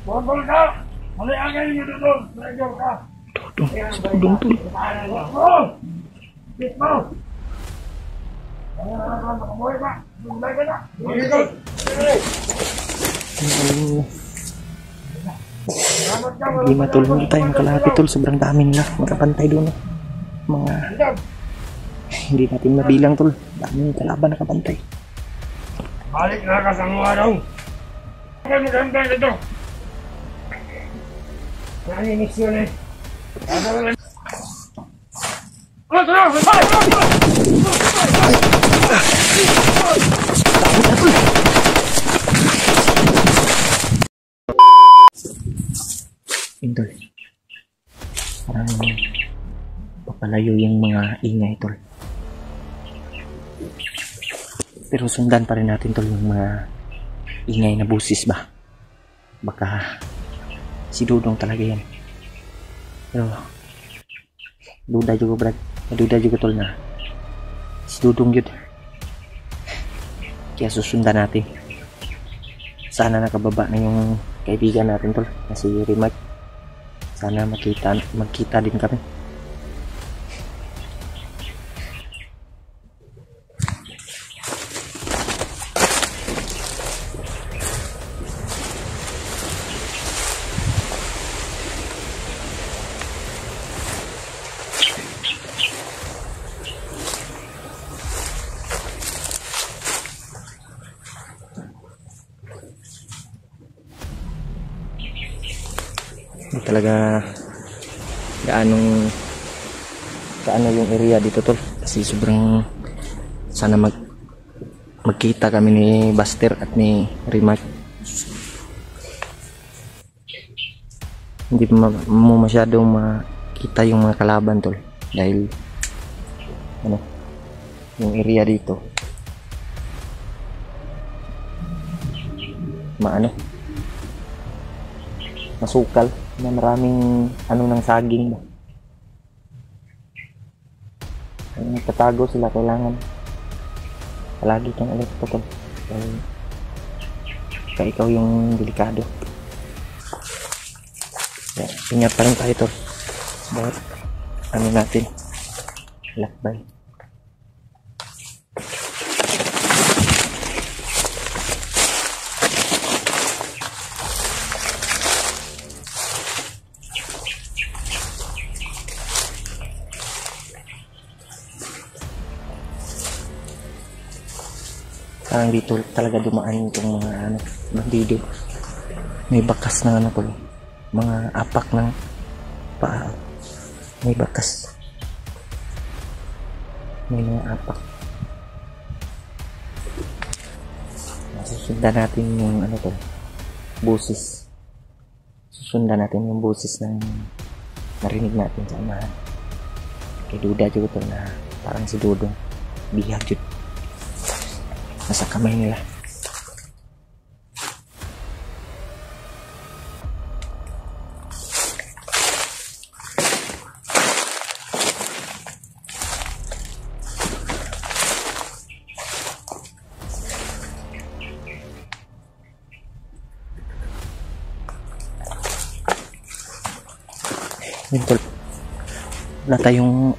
Bongol ka! Maliangay niyo dudong! Medyo ka! Dudong, si Dudong tol. Bit mo! Makamuhay ka! Bumulay ka na! Lima tol, hindi tayo makalapit tol. Sobrang dami nila. Nakapantay doon. Mga hindi natin mabilang tol. Dami kalaban nakapantay. Balik na ka sa mga daw! Bakit maganda ito? Naninis yun eh. Tol, parang papalayo yung mga ingay tol. Pero sundan pa rin natin tol yung mga ingay na busis ba. Baka si Dudong talaga yan. Pero duda juga brad, duda juga tol na si Dudong yun. Kaya susundan natin. Sana nakababa na yung kaibigan natin tol na si Rimark. Sana magkita din kami. Talaga gaano yung area dito tol, kasi sobrang sana magkita kami ni Buster at ni Rimark. Hindi mo masyadong makita yung mga kalaban tol dahil yung area dito masukal na maraming ng saging ba. Kaya nagtatago sila, kailangan palagi kang alit tol dahil kaya ikaw yung delikado. Kaya ingat pa rin tayo tol bawat natin lakbay. Parang dito talaga dumaan itong mga bandido. May bakas na tol, mga apak ng paa. May bakas, may mga apak. Susundan natin yung tol, busis. Susundan natin yung busis ng narinig natin sa unahan. Kay duda juga tol na parang si Dudong bihag yun nasa kamay nila. Yun tol, wala tayong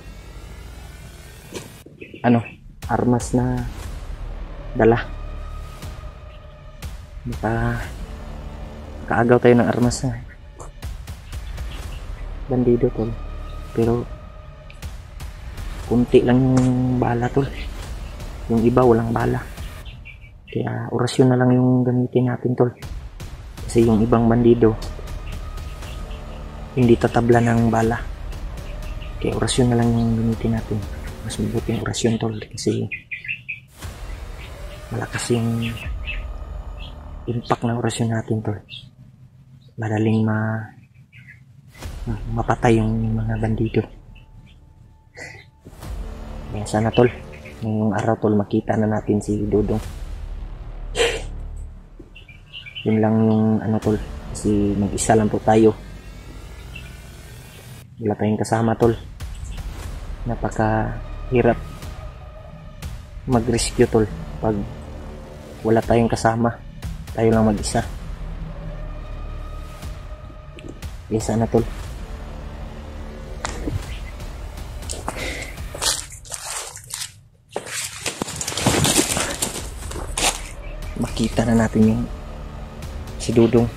armas na dala. Baka kaagaw tayo ng armas na bandido tol, pero kunti lang yung bala tol, yung iba walang bala. Kaya orasyon na lang yung gamitin natin tol, kasi yung ibang bandido hindi tatabla ng bala. Kaya orasyon na lang yung gamitin natin. Mas mabuti yung orasyon tol, kasi malakas yung impact ng orasyon natin tol. Madaling mapatay yung mga bandido. Kaya sana tol, ngayong araw tol, makita na natin si Dudong. Yun lang yung tol, kasi mag-isa lang po tayo. Wala tayong kasama tol. Napakahirap mag-rescue tol pag wala tayong kasama, tayo lang mag-isa. Okay, sana tol. Makita na natin yung si Dudong.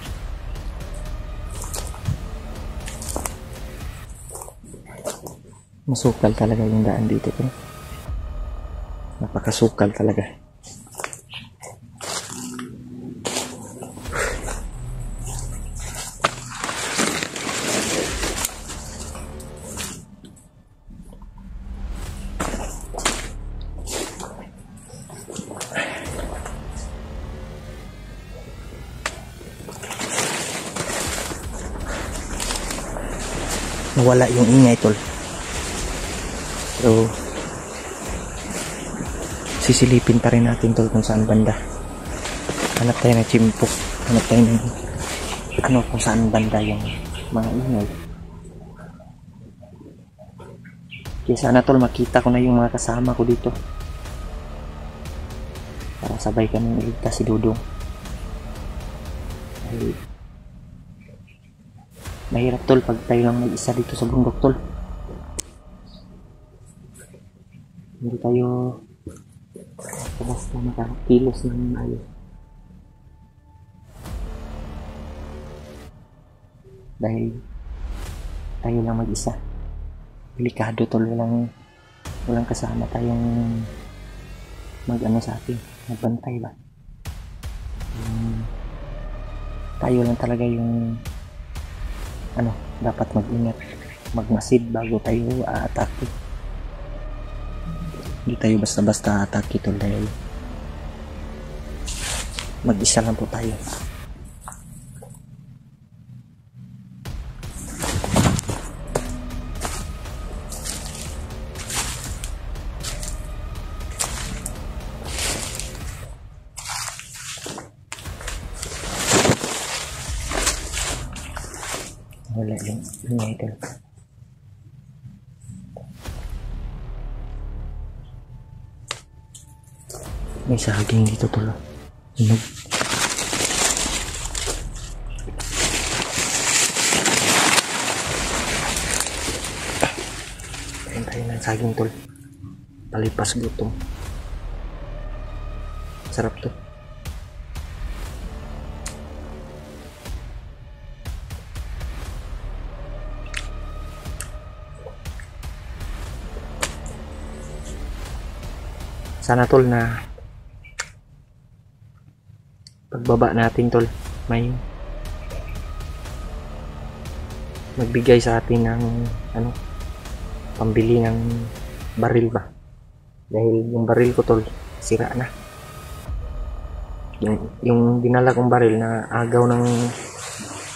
Masukal talaga yung daan dito tol. Napakasukal talaga. Nawala yung ingay tol. Pero sisilipin pa rin natin tol kung saan banda. Hanap tayo ng chimpok. Hanap tayo ng kung saan banda yung mga ingay. Kaya sana tol makita ko na yung mga kasama ko dito. Para sabay kami iligtas si Dudong. Ay, mahirap tol pag tayo lang mag-isa dito sa bundok tol. Hindi tayo basta makakilos ng ayos. Dahil tayo lang mag-isa. Delikado tol, walang kasama tayong mag-ano sa atin, magbantay ba. Tayo lang talaga yung dapat mag-ingat, magmasid bago tayo aatake. Hindi tayo basta-basta aatake tol dahil mag-isa lang po tayo. Wala yung idol. May saging dito tol. Hinog. Kain tayo ng saging tol. Palipas gutom. Sarap to. Sana tol na pagbaba natin tol may magbigay sa atin ng pambili ng baril ba, dahil yung baril ko tol sira na. Yung dinala kong baril na agaw ng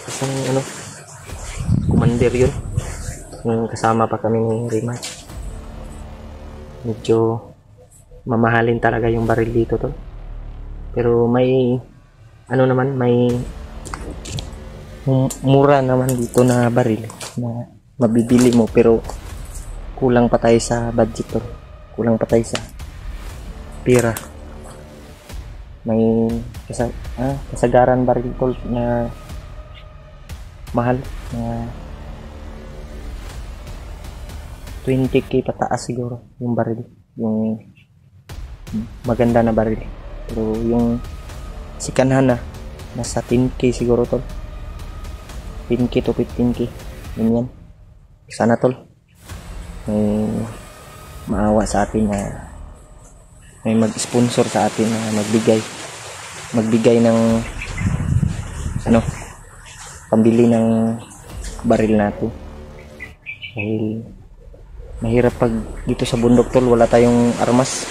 isang commander yun, yung kasama pa kami ni Rima. Medyo mamahalin talaga yung baril dito tol, pero may may mura naman dito na baril na mabibili mo, pero kulang pa tayo sa budget tol, kulang pa tayo sa pera. May kasagaran baril tol na mahal na 20k pataas siguro yung baril, yung maganda na baril. Pero yung sikanhan na nasa 10k siguro tol, 10k to 15k yan. Sana tol may maawa sa atin na may mag-sponsor sa atin na magbigay ng pambili ng baril natin, dahil mahirap pag dito sa bundok tol wala tayong armas.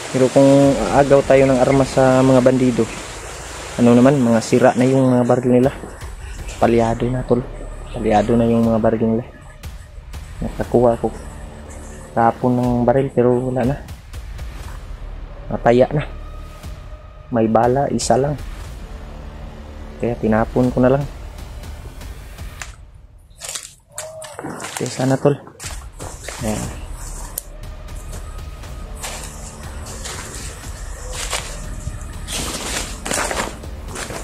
Pero kung aagaw tayo ng armas sa mga bandido, mga sira na yung mga baril nila, palyado na tol, palyado na yung mga baril nila. Nakakuha ko tapon ng baril pero wala na, nataya na, may bala isa lang, kaya tinapon ko na lang. Kaya sana tol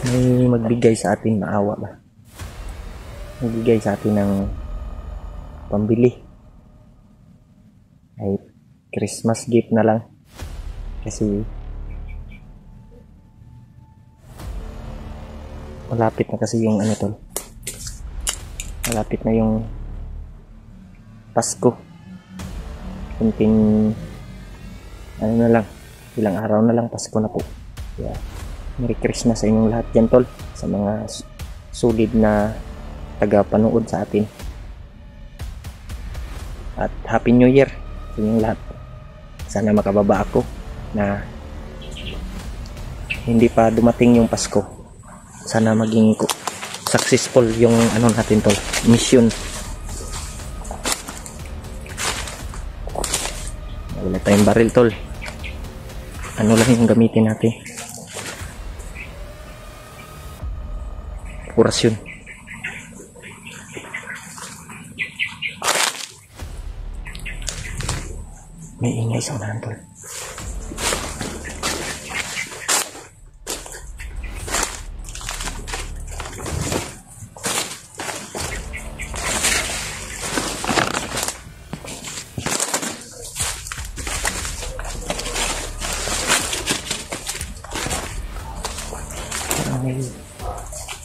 may magbigay sa atin, maawa ba, nagbigay sa atin ng pambili. Ay Christmas gift na lang. Kasi malapit na kasi yung ano tol. Malapit na yung Pasko. Kunting ano na lang, ilang araw na lang Pasko na po. Yeah. Merry Christmas sa inyong lahat dyan tol, sa mga solid na tagapanood sa atin. At Happy New Year sa inyong lahat. Sana makababa ako na hindi pa dumating yung Pasko. Sana maging successful yung ano natin tol, mission. Wala tayong baril tol. Ano lang yung gamitin natin? Orasyon. May ingay sa unahan tol. May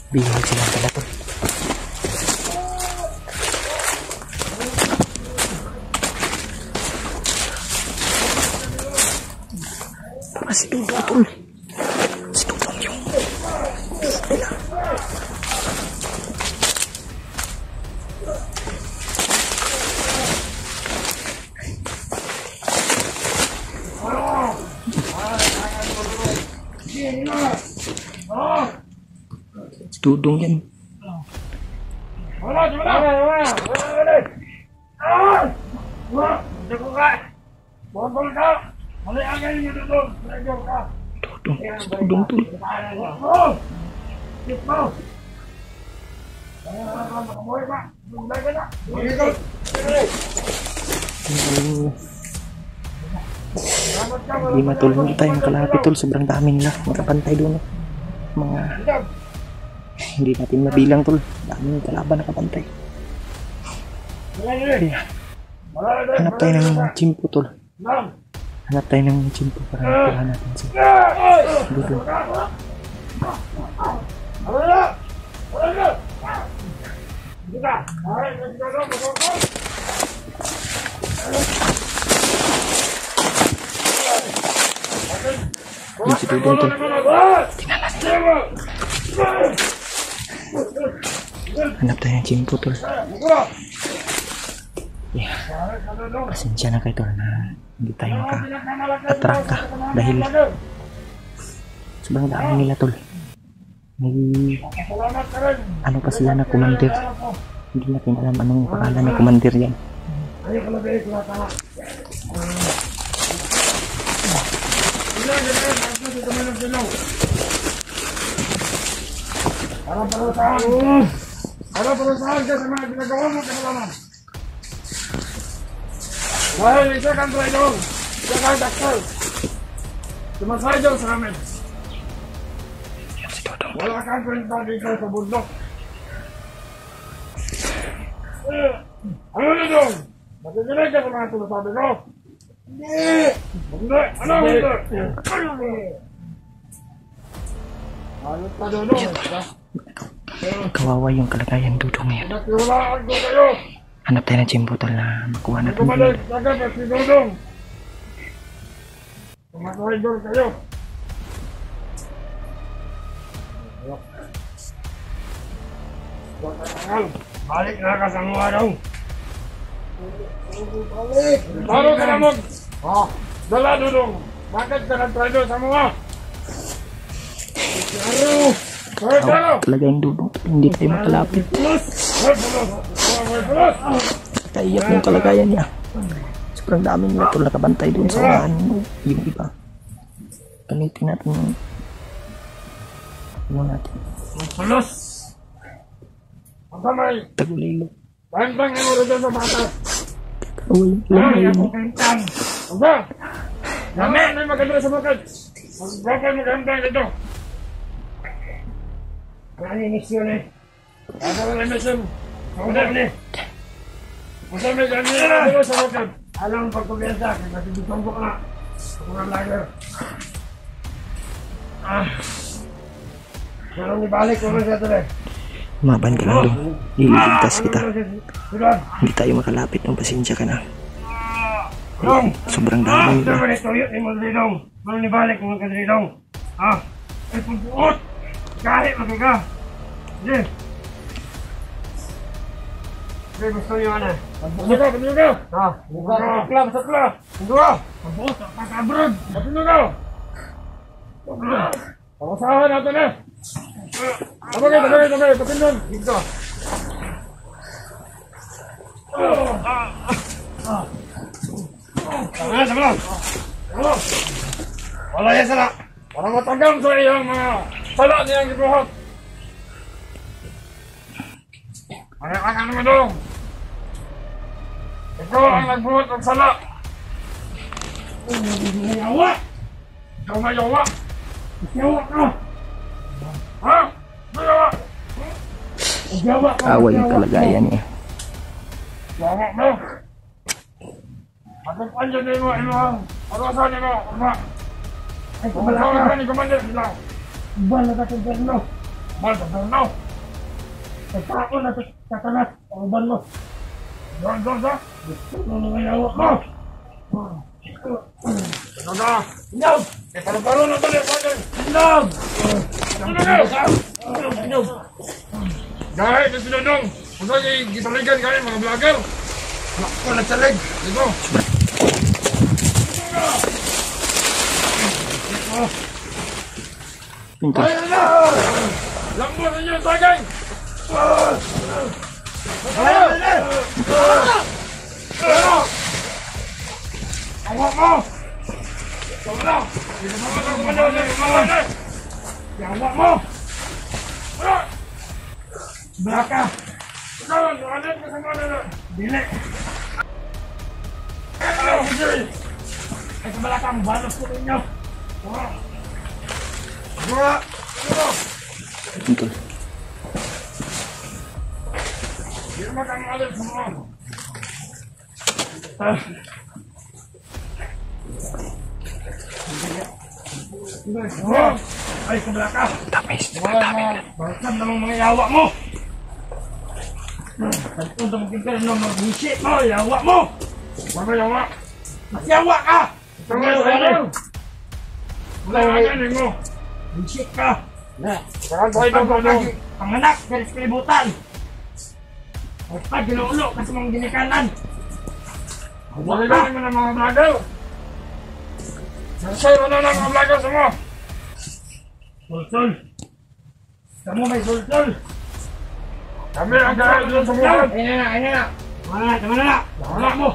bihag silang pala tol. Baka si Dudong tol. Si Dudong yung nila. Si Dudong yan. Dudong tol. Hindi matulong tayo makalapit tol, sobrang dami nila nakapantay doon. Mga hindi natin mabilang tol, daming kalaban nakapantay. Kaya hanap tayo ng chimpo tol. Hanap tayo ng chimpo para nakuha natin si Dudong. Yung si Dudong tol, tingnan nila. Hanap tayo ng chimpo tol. Yeah. Pasensya na kayo tol na hindi tayo maka-atraka dahil sobrang dami nila tol. May ano pa sila na commander. Hindi natin alam anong pangalan ng commander yan. Para parusahan ka sa mga ginagawa mo kasalanan. Dahil isa kang traidor, isa kang daktal. Sumasaydol sa amin. Wala kang kwenta dito sa bundok. Ano na doon? Nakikinig ka sa mga sinasabi ko? Hindi! Hindi! Ano hindi? Ano hindi? Ayot ka doon. Kawawa yung kalagayan Dudong ngayon. Nakihulaan ko kayo! Hanap tayo ng chimpo tol na makuha natin. Kumalik agad at si Dudong. Sumasaydol kayo. Balik na ka sa mga araw. Baro ka na mo. Dala Dudong. Bakit ka nag-traidor sa mga? Talaga yung Dudong tol, hindi tayo makalapit. Kaiyak yung kalagayan niya. Sobrang dami nila tol nakabantay doon sa unahan. Yung iba gamitin natin yung natin Pulos! Ang kamay! Tagulilo. Bantang yung ulo doon sa bata! Kawal lang Ay, yun. ako kentang! Ang ba? Naman may maganda sa bukid! Ang bakal magandang ito! Ano yung misyon eh? Ano yung misyon? Hindi. Masama dyan nila sa wakad. Alam ang pagkuliasa kasi ditumbok na. Mga vlogger. Walang ibalik ko na siya tuloy. Maban ka lang dong. Iligtas kita. Hindi tayo makalapit ng pasensya ka na. Sobrang dami na. Tuyo ni Madridong. Walang ibalik mo ng Madridong. Ay pagbuot. Kahit magka. Sige. Sige, gusto niyo ano? Pagbuot ka. Sakla. Pagbuot, kakabrod. Pagbuot ka. Pangusahan natin eh. Tabagay. Patindon. Dito. Sama. Wala yan sala. Para matagang sa iyong mga sala niyang gibuhat. Ano mo dong? Ikaw ang nagbuhat ng sala. Mayawa. Ikaw mayawa. Mayawa ka. Ha? Mayawa. Mayawa ka. Away yung kalagayan niya. Mayawa mo. Atong panjang din mo, iluhang. Arasan niyo mo, ama. Ay, kumalakan ka ni Commander sila. Bal na tatong Bal. Nagtao na tatalas. Ang ban mo. Doon sa. Ano mayawa mo? Ano na? Inyog! Paro-paro na tuloy, Commander. Inyog! Dahil na sila dong. Kung saan gisaligan kayo mga vlogger. Ako nagsalig. Dito. Pinto. Lambo sa inyo, sagay! Awak mo! Awak mo! Belaka! Ano ka sa mga dili! Ay, sa belakang balos ko ninyo! Pinto. Hindi naman kang alit sa mga. Ay, sa belaka! Tamis. Balikan namang mga yawa mo! Tantong damagin ka rin ng mga bullshit mo! Yawa mo! Mga yawa! Mas yawa ka! Wala ka galing mo! Bullshit ka! Panganak! Galis kalibutan! Ay pa, ginuulo kasi mga ginikanan! Wala galing mo ng mga vlogger! Nagsay mo na ng mga vlogger sa mo! Sulsul! Kamu may sulsul! Kami ang gaya doon sa buwan! Ayun na! Tama na! Wala mo!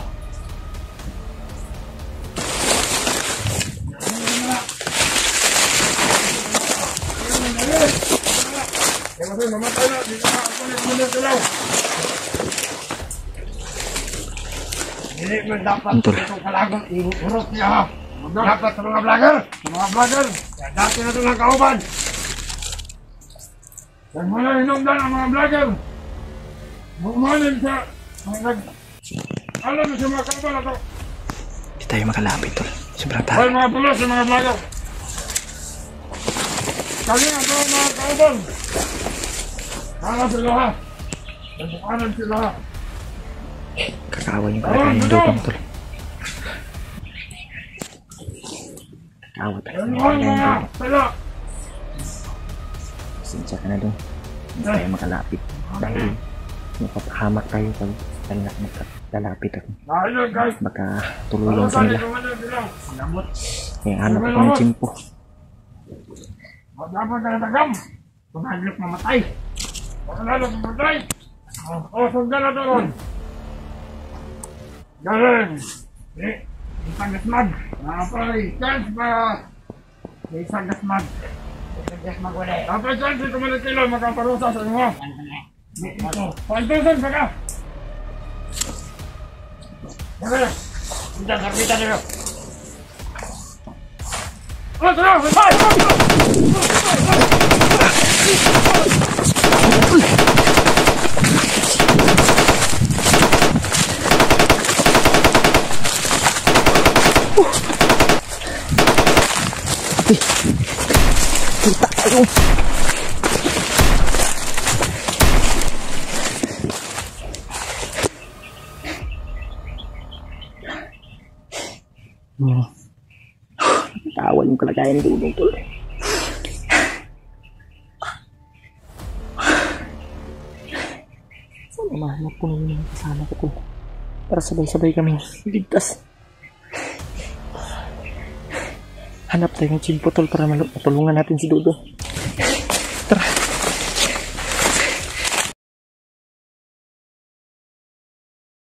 Kaya kasi mamatay na! Dito na ako nagmunod silaw! Hindi mo dapat itong kalagang iurot niya ha! Dapat sa mga vlogger! Dati na ito ng kauban! Huwag mo na hinungdan ang mga vlogger! Bumanin sa... Alam mo sa mga kauban na ito! Hindi tayo makalapit tol. Sobrang Ay tayo. mga pulos sa mga vlogger! Kali nga ito mga kauban! Kala sila ha! Nagbukanan sila ha! Kakaway yung kalagayan ng dugong tol. Kakaway tayo Yan ng mo kalagayan ng mga dugong. sila! Pasensya ka na dong. Hindi tayo makalapit. Dahil mapapahamak tayo pag lalapit ako. Ayun guys! Baka tuluyan ka nila. Lamot! Kaya hanap ako ng tsimpo. Dapat na natagam! Tumaglok mamatay! Pagkalalo mamatay! O, sundan na doon! Galing! Isang gasmag! Napay! Chance pa! Isang gasmag! Napay chance ito man kilo makaparusa sa inyo! Ito! 5,000 pa ka! Galing! Bitan, sarbitan nyo! Oh, tara! Ay! Grabe. Kita tayo. Nakakatawan yung kalagayan ng Dudong tol. Sana mahanap ko na yung mga kasama ko tol. Para sabay-sabay kami ligtas. Hanap tayo ng chimpo tol para matulungan natin si Dudong.